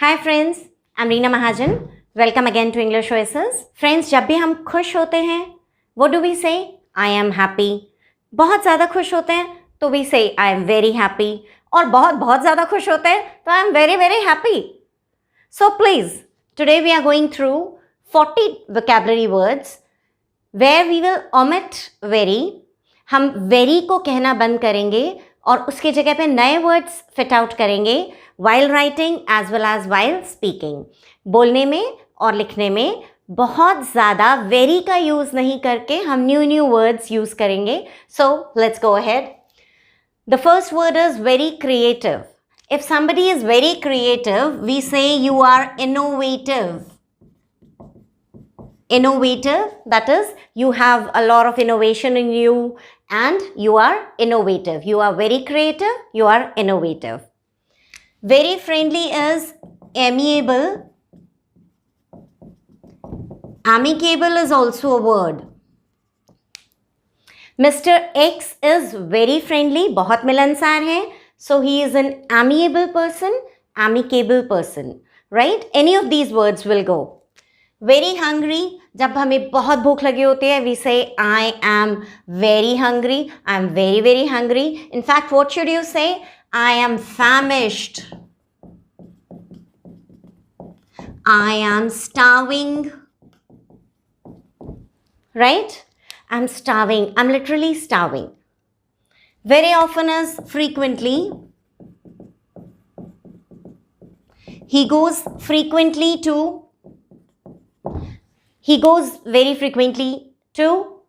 Hi friends, I'm Reena Mahajan. Welcome again to English Oasis. Friends, जब भी हम खुश होते हैं, what do we say? I am happy. बहुत ज़्यादा खुश होते हैं तो we say I am very happy. और बहुत बहुत ज़्यादा खुश होते हैं तो I am very very happy. So please, today we are going through 40 vocabulary words where we will omit very. हम very को कहना बंद करेंगे और उसकी जगह पे नए वर्ड्स फिट आउट करेंगे while writing as well as while speaking. बोलने में और लिखने में बहुत ज़्यादा very का यूज़ नहीं करके हम न्यू वर्ड्स यूज़ करेंगे. So let's go ahead. The first word is very creative. If somebody is very creative, we say you are innovative. Innovative, that is, you have a lot of innovation in you and you are innovative. You are very creative, you are innovative. Very friendly is amiable. Amicable is also a word. Mr. X is very friendly, बहुत मिलनसार है. So he is an amiable person, amicable person, right? Any of these words will go. Very hungry, जब हमें बहुत भूख लगी होती है, we say I am very hungry. I am very very hungry. In fact, what should you say? I am famished. I am starving. Right? I'm starving. I'm literally starving. Very often is frequently. He goes frequently to. He goes very frequently to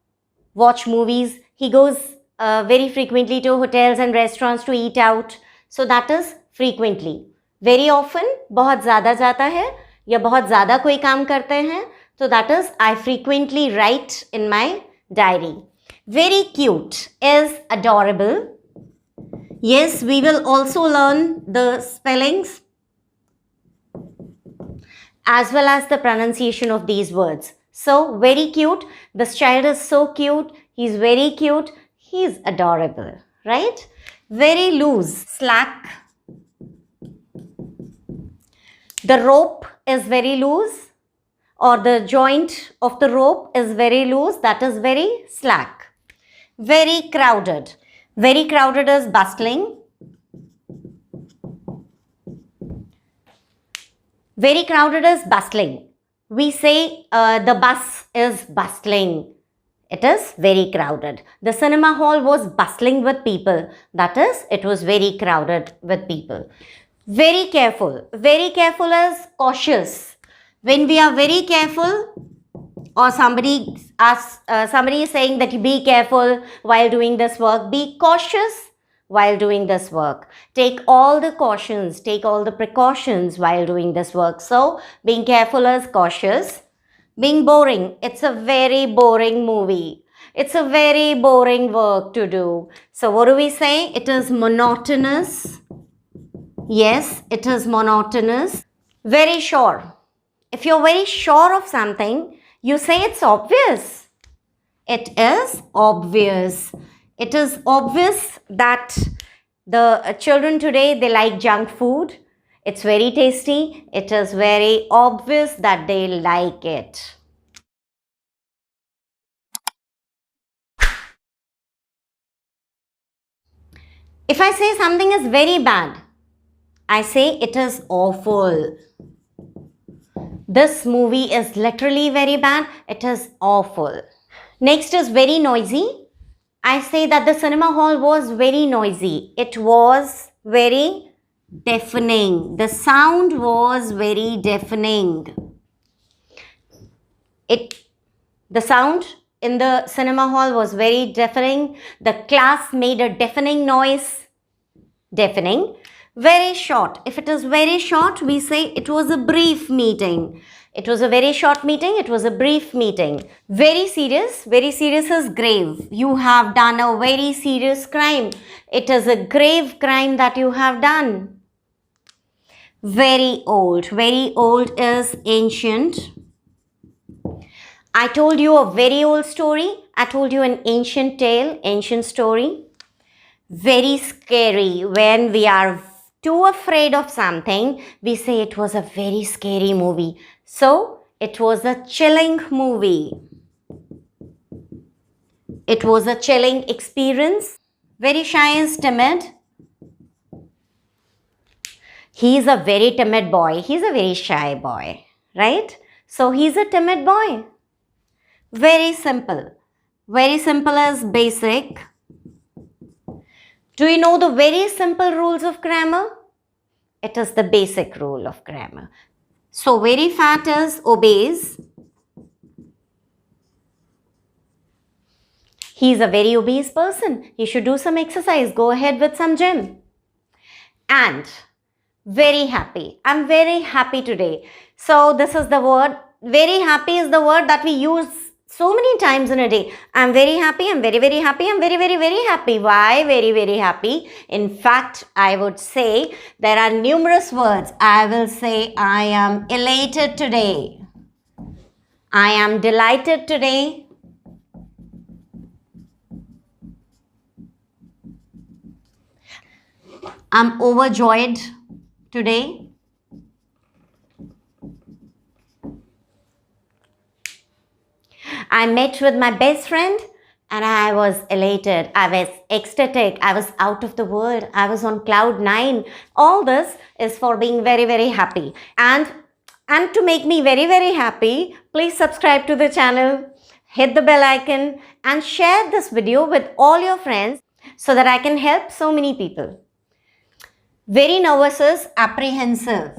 watch movies. He goes very frequently to hotels and restaurants to eat out. So that is frequently. Very often, बहुत ज़्यादा जाता है या बहुत ज़्यादा कोई काम करते हैं. So that is, I frequently write in my diary. Very cute is adorable. Yes, we will also learn the spellings as well as the pronunciation of these words. So, very cute. This child is so cute. He's very cute. He's adorable, right? Very loose, slack. The rope is very loose, or the joint of the rope is very loose. That is very slack. Very crowded. Very crowded is bustling. Very crowded is bustling. We say the bus is bustling. It is very crowded. The cinema hall was bustling with people. That is, it was very crowded with people. Very careful. Very careful is cautious. When we are very careful, or somebody is saying that you be careful while doing this work, be cautious while doing this work. Take all the cautions, take all the precautions while doing this work. So, being careful is cautious. Being boring, it's a very boring movie. It's a very boring work to do. So, what do we say? It is monotonous. Yes, it is monotonous. Very sure. If you're very sure of something, you say it's obvious. It is obvious. It is obvious that the children today, they like junk food. It's very tasty. It is very obvious that they like it. If I say something is very bad, I say it is awful. This movie is literally very bad. It is awful. Next is very noisy. I say that the cinema hall was very noisy. It was very deafening. The sound was very deafening. The sound in the cinema hall was very deafening. The class made a deafening noise. Deafening. Very short. If it is very short, we say it was a brief meeting. It was a very short meeting. It was a brief meeting. Very serious. Very serious is grave. You have done a very serious crime. It is a grave crime that you have done. Very old. Very old is ancient. I told you a very old story. I told you an ancient tale, ancient story. Very scary. When we are too afraid of something, we say it was a very scary movie. So, it was a chilling movie. It was a chilling experience. Very shy and timid. He's a very timid boy. He's a very shy boy, right? So, he's a timid boy. Very simple. Very simple as basic. Do you know the very simple rules of grammar? It is the basic rule of grammar. So, very fat is obeys. He's a very obese person. He should do some exercise. Go ahead with some gym. And very happy. I'm very happy today. So, this is the word. Very happy is the word that we use so many times in a day. I'm very happy. I'm very, very happy. I'm very, very, very happy. Why very, very happy? In fact, I would say there are numerous words. I will say I am elated today. I am delighted today. I'm overjoyed today. I met with my best friend and I was elated. I was ecstatic. I was out of the world. I was on cloud 9. All this is for being very, very happy. And to make me very, very happy, please subscribe to the channel, hit the bell icon and share this video with all your friends so that I can help so many people. Very nervous is apprehensive.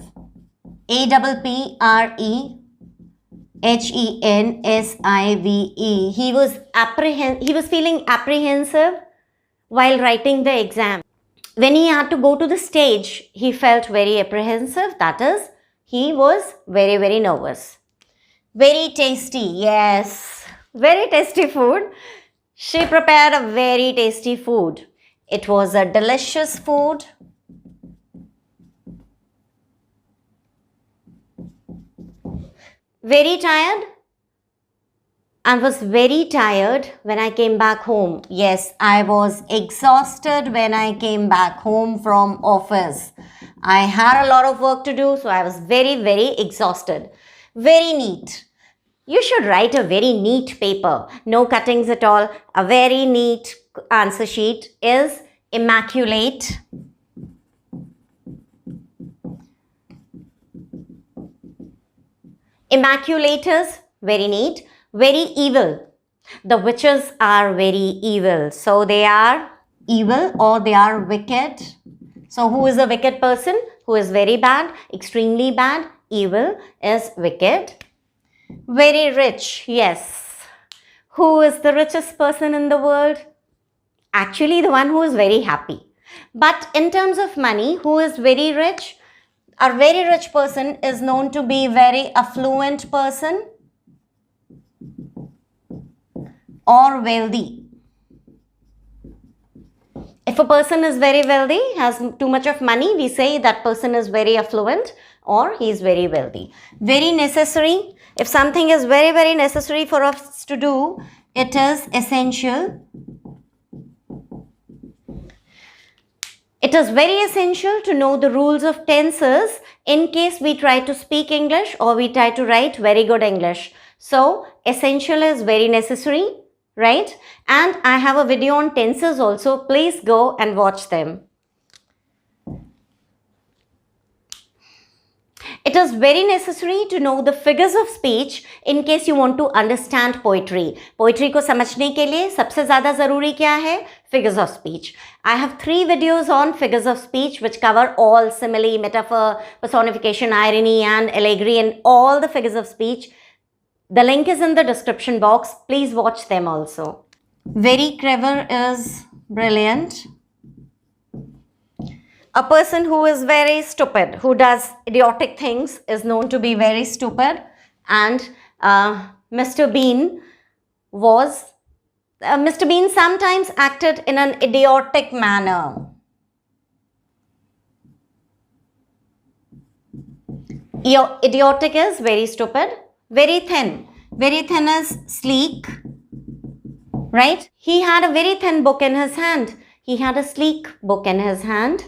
A-P-R-E-H-E-N-S-I-V-E. He was feeling apprehensive while writing the exam. When he had to go to the stage, he felt very apprehensive. That is, he was very, very nervous. Very tasty. Yes, very tasty food. She prepared a very tasty food. It was a delicious food. Very tired. I was very tired when I came back home. Yes, I was exhausted when I came back home from office. I had a lot of work to do, so I was very, very exhausted. Very neat. You should write a very neat paper. No cuttings at all. A very neat answer sheet is immaculate. Immaculators, very neat. Very evil. The witches are very evil. So they are evil or they are wicked. So who is a wicked person? Who is very bad, extremely bad. Evil is wicked. Very rich, yes. Who is the richest person in the world? Actually, the one who is very happy. But in terms of money, who is very rich? A very rich person is known to be very affluent person or wealthy. If a person is very wealthy, has too much of money, we say that person is very affluent or he is very wealthy. Very necessary. If something is very, very necessary for us to do, it is essential. It is very essential to know the rules of tenses in case we try to speak English or we try to write very good English. So, essential is very necessary, right? And I have a video on tenses also. Please go and watch them. It is very necessary to know the figures of speech in case you want to understand poetry. Poetry को समझने के लिए सबसे ज़्यादा ज़रूरी क्या है? Figures of speech. I have 3 videos on figures of speech which cover all simile, metaphor, personification, irony and allegory and all the figures of speech. The link is in the description box. Please watch them also. Very clever is brilliant. A person who is very stupid, who does idiotic things, is known to be very stupid. And Mr. Bean sometimes acted in an idiotic manner. Idiotic is very stupid. Very thin. Very thin is sleek. Right? He had a very thin book in his hand. He had a sleek book in his hand.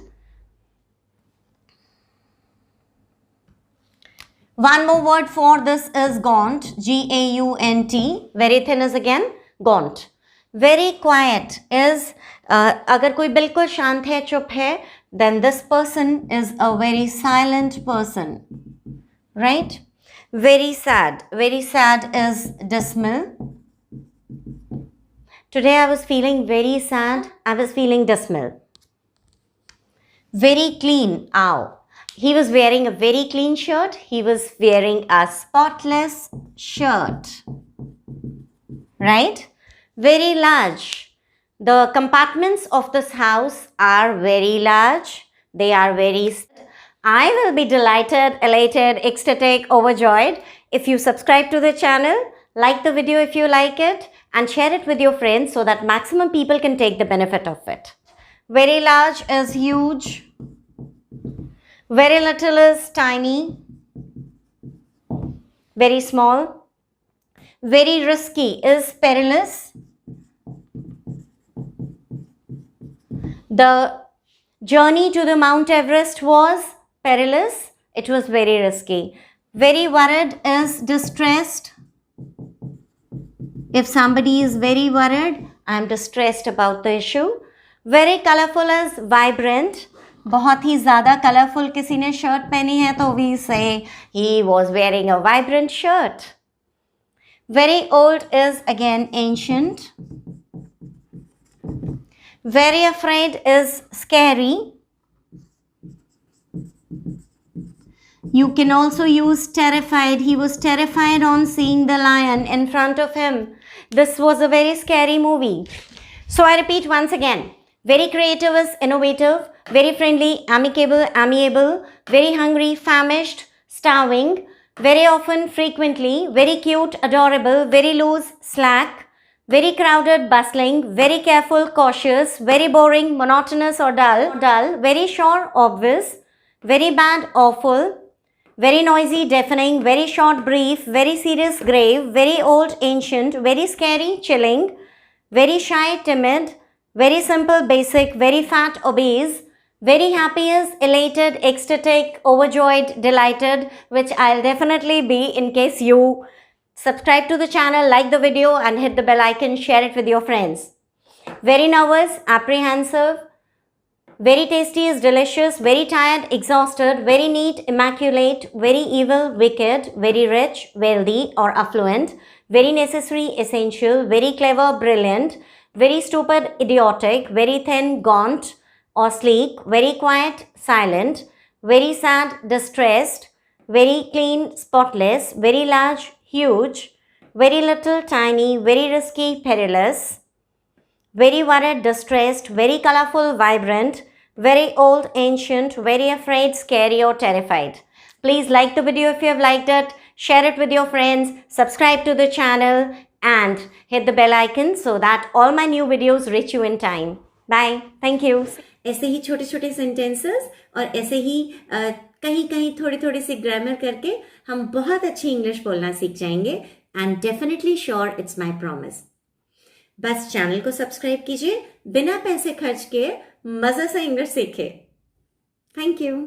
One more word for this is gaunt, G-A-U-N-T. Very thin is again gaunt. Very quiet is, अगर कोई बिल्कुल शांत है, चुप है, then this person is a very silent person, right? Very sad is dismal. Today I was feeling very sad, I was feeling dismal. Very clean, ow. He was wearing a very clean shirt. He was wearing a spotless shirt. Right? Very large. The compartments of this house are very large. They are very... I will be delighted, elated, ecstatic, overjoyed if you subscribe to the channel, like the video if you like it, and share it with your friends so that maximum people can take the benefit of it. Very large is huge. Very little is tiny. Very small. Very risky is perilous. The journey to the Mount Everest was perilous. It was very risky. Very worried is distressed. If somebody is very worried, I am distressed about the issue. Very colorful is vibrant. बहुत ही ज़्यादा colourful किसी ने shirt पहनी है तो we say he was wearing a vibrant shirt. Very old is again ancient. Very afraid is scary. You can also use terrified. He was terrified on seeing the lion in front of him. This was a very scary movie. So I repeat once again. Very creative is innovative. Very friendly, amicable, amiable. Very hungry, famished, starving. Very often, frequently. Very cute, adorable. Very loose, slack. Very crowded, bustling. Very careful, cautious. Very boring, monotonous or dull. Very sure, obvious. Very bad, awful. Very noisy, deafening. Very short, brief. Very serious, grave. Very old, ancient. Very scary, chilling. Very shy, timid. Very simple, basic. Very fat, obese. Very happy is elated, ecstatic, overjoyed, delighted, which I'll definitely be in case you subscribe to the channel, like the video and hit the bell icon, share it with your friends. Very nervous, apprehensive. Very tasty is delicious. Very tired, exhausted. Very neat, immaculate. Very evil, wicked. Very rich, wealthy or affluent. Very necessary, essential. Very clever, brilliant. Very stupid, idiotic. Very thin, gaunt or sleek. Very quiet, silent. Very sad, distressed. Very clean, spotless. Very large, huge. Very little, tiny. Very risky, perilous. Very worried, distressed. Very colorful, vibrant. Very old, ancient. Very afraid, scary or terrified. Please like the video if you have liked it. Share it with your friends. Subscribe to the channel and hit the bell icon so that all my new videos reach you in time. Bye. Thank you. ऐसे ही छोटे छोटे sentences और ऐसे ही कहीं कहीं थोड़ी थोड़ी सी grammar करके हम बहुत अच्छी इंग्लिश बोलना सीख जाएंगे and definitely sure it's my promise. बस चैनल को सब्सक्राइब कीजिए, बिना पैसे खर्च किए मज़े से इंग्लिश सीखे. Thank you.